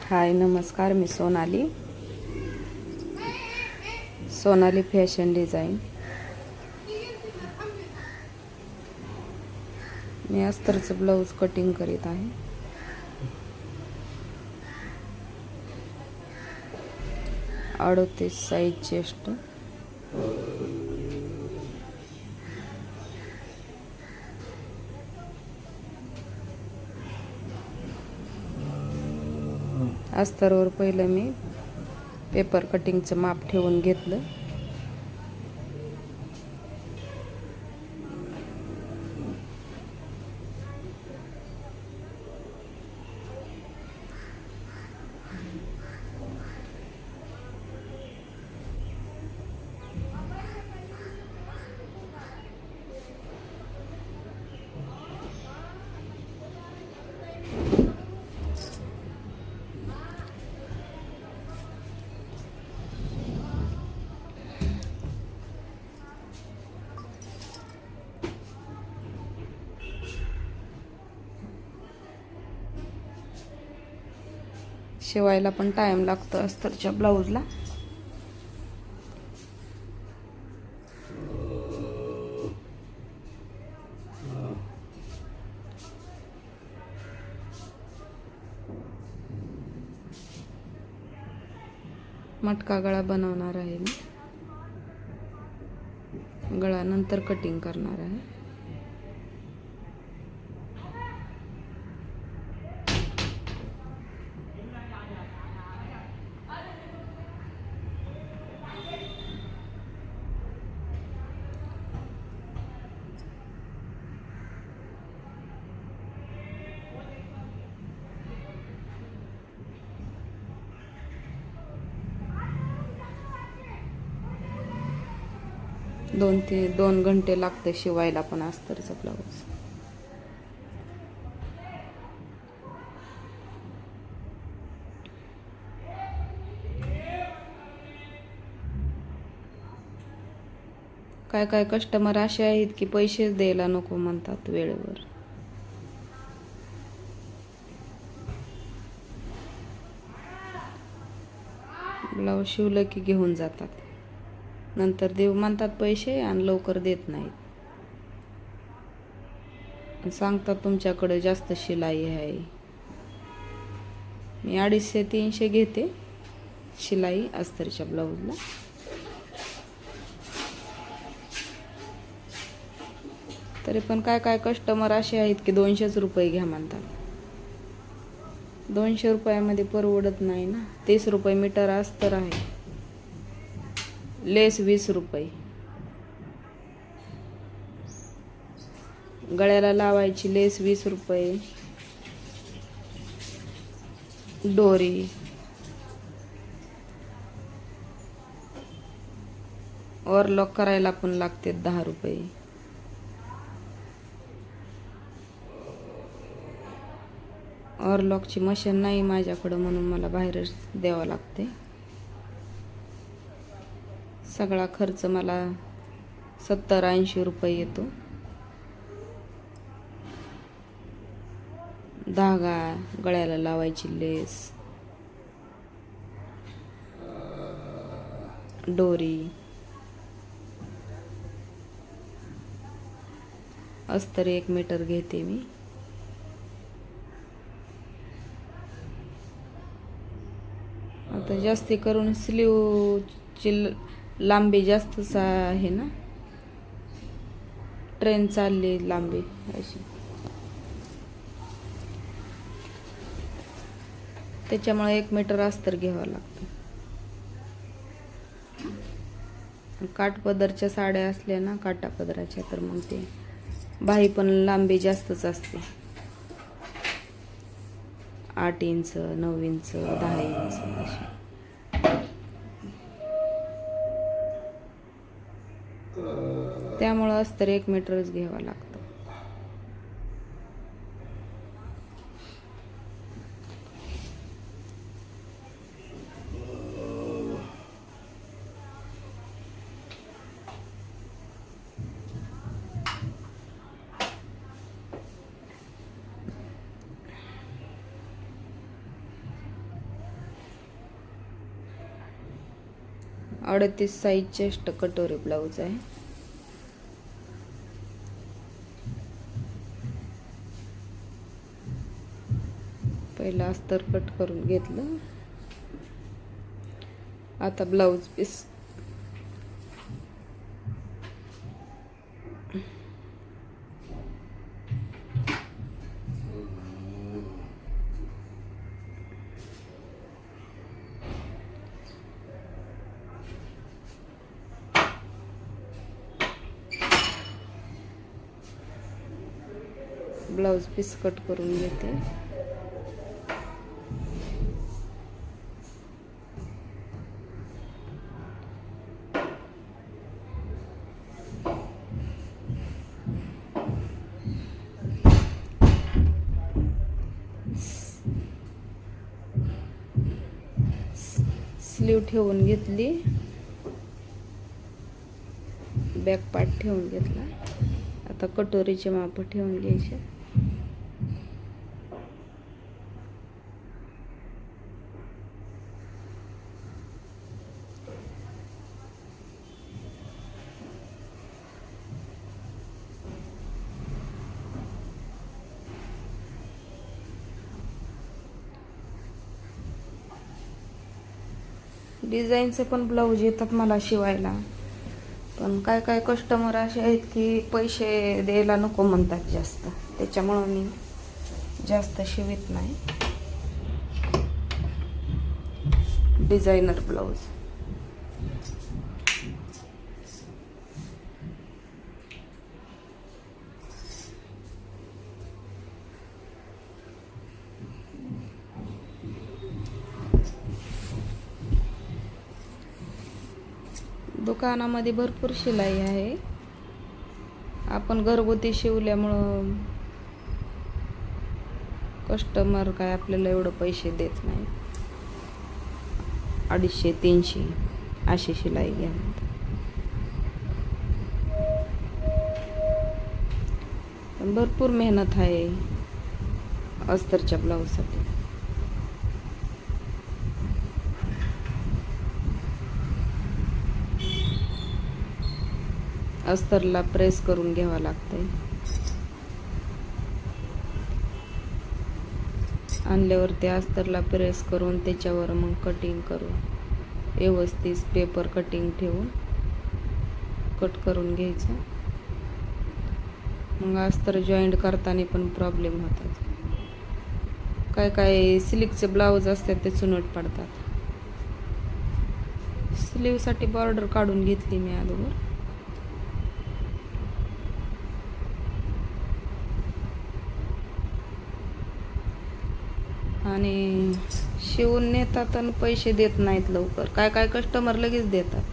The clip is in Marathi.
हाय नमस्कार, मी सोनाली फॅशन डिझाईन. मी अस्तरचं ब्लाऊज कटिंग करीत आहे. अडतीस साईज चेस्ट. अस्तरवर पहिलं मी पेपर कटिंगचं माप ठेवून घेतलं. शिवायला पण टाइम लागतो अस्तरच्या ब्लाऊजला. मटका गळा बनवणार आहे मी. गळा नंतर कटिंग करणार आहे. दोन घंटे लागते शिवायला पण अस्तरचा ब्लाऊज. काय कस्टमर असे आहेत की पैसेच द्यायला नको म्हणतात वेळेवर. ब्लाऊज शिवलं की घेऊन जातात, नंतर देव म्हणतात पैसे आणि लवकर देत नाहीत. सांगतात तुमच्याकडे जास्त शिलाई आहे. मी 250-300 घेते शिलाई अस्तरच्या ब्लाऊजला. तरी पण काय कस्टमर असे आहेत की 200 रुपये घ्या म्हणतात. 200 रुपयामध्ये परवडत नाही ना. 30 रुपये मीटर अस्तर आहे. लेस 20 रुपये. गळ्याला लावायची लेस 20 रुपये. दोरी, ओव्हरलॉक करायला पण लागते 10 रुपये. ओव्हरलॉकची मशीन नाही माझ्याकडं, म्हणून मला बाहेरच द्यावं लागते. सगळा खर्च मला 70-80 रुपये येतो. धागा, गळ्याला लावायची लेस, दोरी, अस्तर 1 मीटर घेते मी. आता जास्ती करून स्लीवची लांबी जास्तच आहे ना. ट्रेन चालली लांबी अशी, त्याच्यामुळे 1 मीटर अस्तर घ्यावं लागतं. काठपदरच्या साड्या असल्या ना, काठापदराच्या, तर मग ते बाही पण लांबी जास्तच असते. 8 इंच, 9 इंच, 10 इंच अशी. त्यामुळं अस्तर 1 मीटरच घ्यावं लागतं. 38 साईज चेस्ट कटोरी ब्लाऊज आहे. पहिला अस्तर कट करून घेतलं. आता ब्लाऊज पीस कट करून घेते. स्लीव ठेवून घेतली, बॅक पार्ट ठेवून घेतला. आता कटोरीचे माप ठेवून घ्यायचे. डिझाईनचे पण ब्लाऊज येतात मला शिवायला, पण काय काय कस्टमर असे आहेत की पैसे द्यायला नको म्हणतात जास्त, त्याच्यामुळं मी जास्त शिवित नाही डिझायनर ब्लाऊज. दुकानामध्ये भरपूर शिलाई आहे. आपण घरगुती शिवल्यामुळं कस्टमर काय आपल्याला एवढं पैसे देत नाही. 250-300 अशी शिलाई घ्या म्हणतात. पण भरपूर मेहनत आहे अस्तरच्या ब्लाऊजसाठी. अस्तरला प्रेस करून घ्यावं लागतंय. आणल्यावर ते अस्तरला प्रेस करून त्याच्यावर मग कटिंग करून व्यवस्थित पेपर कटिंग ठेवून कट करून घ्यायचं. मग अस्तर जॉईंट करताना पण प्रॉब्लेम होतात. काय काय सिल्कचे ब्लाऊज असतात ते चुनट पडतात. स्लीवसाठी बॉर्डर काढून घेतली मी अगोदर. आणि शिवून नेतात आणि पैसे देत नाहीत लवकर. काय काय कस्टमर लगेच देतात.